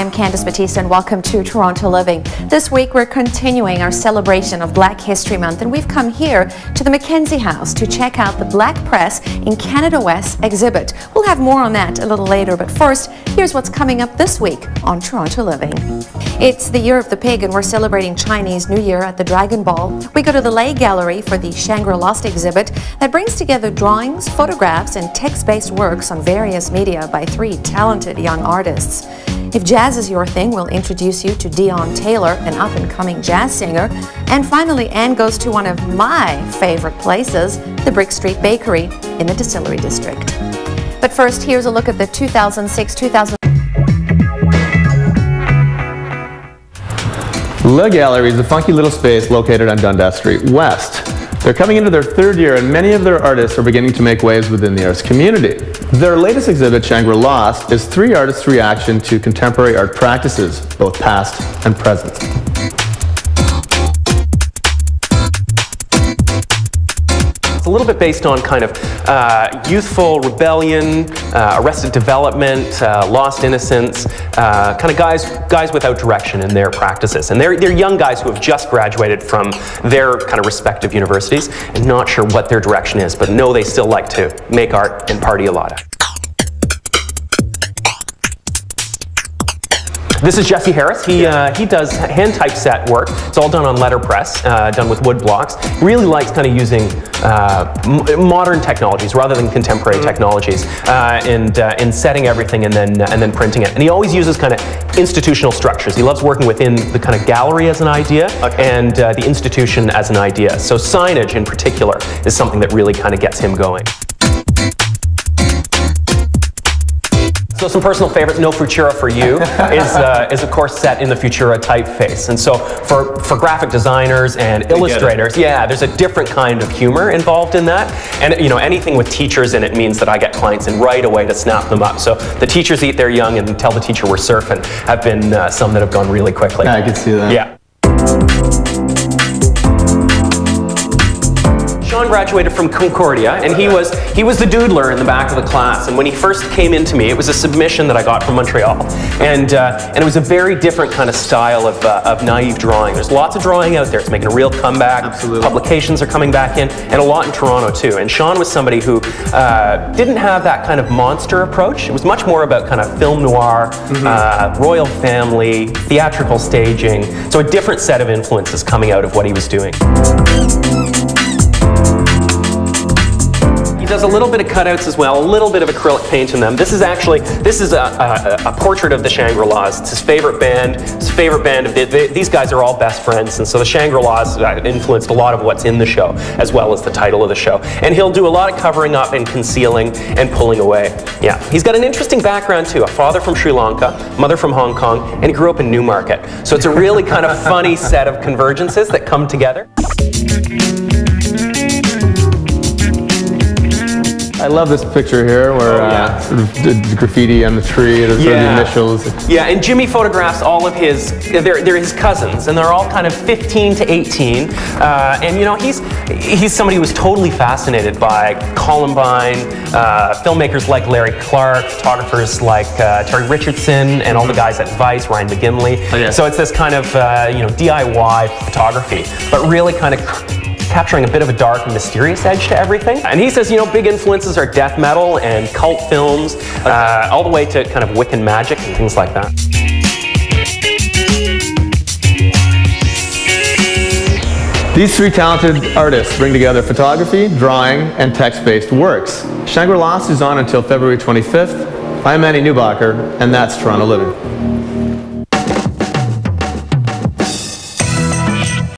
am Candice Batista and welcome to Toronto Living. This week we're continuing our celebration of Black History Month, and we've come here to the Mackenzie House to check out the Black Press in Canada West exhibit. We'll have more on that a little later, but first, here's what's coming up this week on Toronto Living. It's the Year of the Pig and we're celebrating Chinese New Year at the Dragon Ball. We go to the Lay Gallery for the Shangri-Lost exhibit that brings together drawings, photographs and text-based works on various media by three talented young artists. If jazz is your thing, we'll introduce you to Dion Taylor, an up-and-coming jazz singer. And finally, Anne goes to one of my favorite places, the Brick Street Bakery in the Distillery District. But first, here's a look at the 2006-2007. Le Gallery is a funky little space located on Dundas Street West. They're coming into their third year and many of their artists are beginning to make waves within the arts community. Their latest exhibit, Shangri-Lost, is three artists' reaction to contemporary art practices, both past and present. It's a little bit based on kind of youthful rebellion, arrested development, lost innocence, kind of guys without direction in their practices. And they're young guys who have just graduated from their kind of respective universities and not sure what their direction is, but know they still like to make art and party a lot. This is Jesse Harris. He does hand typeset work. It's all done on letterpress, done with wood blocks. He really likes kind of using modern technologies rather than contemporary technologies in setting everything and then printing it. And he always uses kind of institutional structures. He loves working within the kind of gallery as an idea and the institution as an idea. So signage in particular is something that really kind of gets him going. So some personal favorites, No Futura for You is of course set in the Futura typeface. And so for graphic designers and illustrators, yeah, there's a different kind of humor involved in that. And you know, anything with teachers in it means that I get clients in right away to snap them up. So the teachers eat their young and tell the teacher we're surfing have been some that have gone really quickly. Yeah, I can see that. Yeah. Shawn graduated from Concordia, and he was the doodler in the back of the class. And when he first came into me, it was a submission that I got from Montreal, and it was a very different kind of style of naive drawing. There's lots of drawing out there. It's making a real comeback. Absolutely. Publications are coming back in, and a lot in Toronto too. And Shawn was somebody who didn't have that kind of monster approach. It was much more about kind of film noir, royal family, theatrical staging. So a different set of influences coming out of what he was doing. He does a little bit of cutouts as well, a little bit of acrylic paint in them. This is a portrait of the Shangri-Las. It's his favorite band. His favorite band of these guys are all best friends, and so the Shangri-Las influenced a lot of what's in the show, as well as the title of the show. And he'll do a lot of covering up and concealing and pulling away. Yeah, he's got an interesting background too. A father from Sri Lanka, mother from Hong Kong, and he grew up in Newmarket. So it's a really kind of funny set of convergences that come together. I love this picture here where sort of the graffiti on the tree, there's sort of the initials. Yeah, and Jimmy photographs all of they're his cousins, and they're all kind of 15 to 18. And you know, he's somebody who was totally fascinated by Columbine, filmmakers like Larry Clark, photographers like Terry Richardson, and all the guys at Vice, Ryan McGinley. Oh, yeah. So it's this kind of you know, DIY photography, but really kind of capturing a bit of a dark and mysterious edge to everything. And he says, you know, big influences are death metal and cult films, all the way to kind of Wiccan magic and things like that. These three talented artists bring together photography, drawing, and text-based works. Shangri-Lost is on until February 25th. I'm Manny Newbacher, and that's Toronto Living.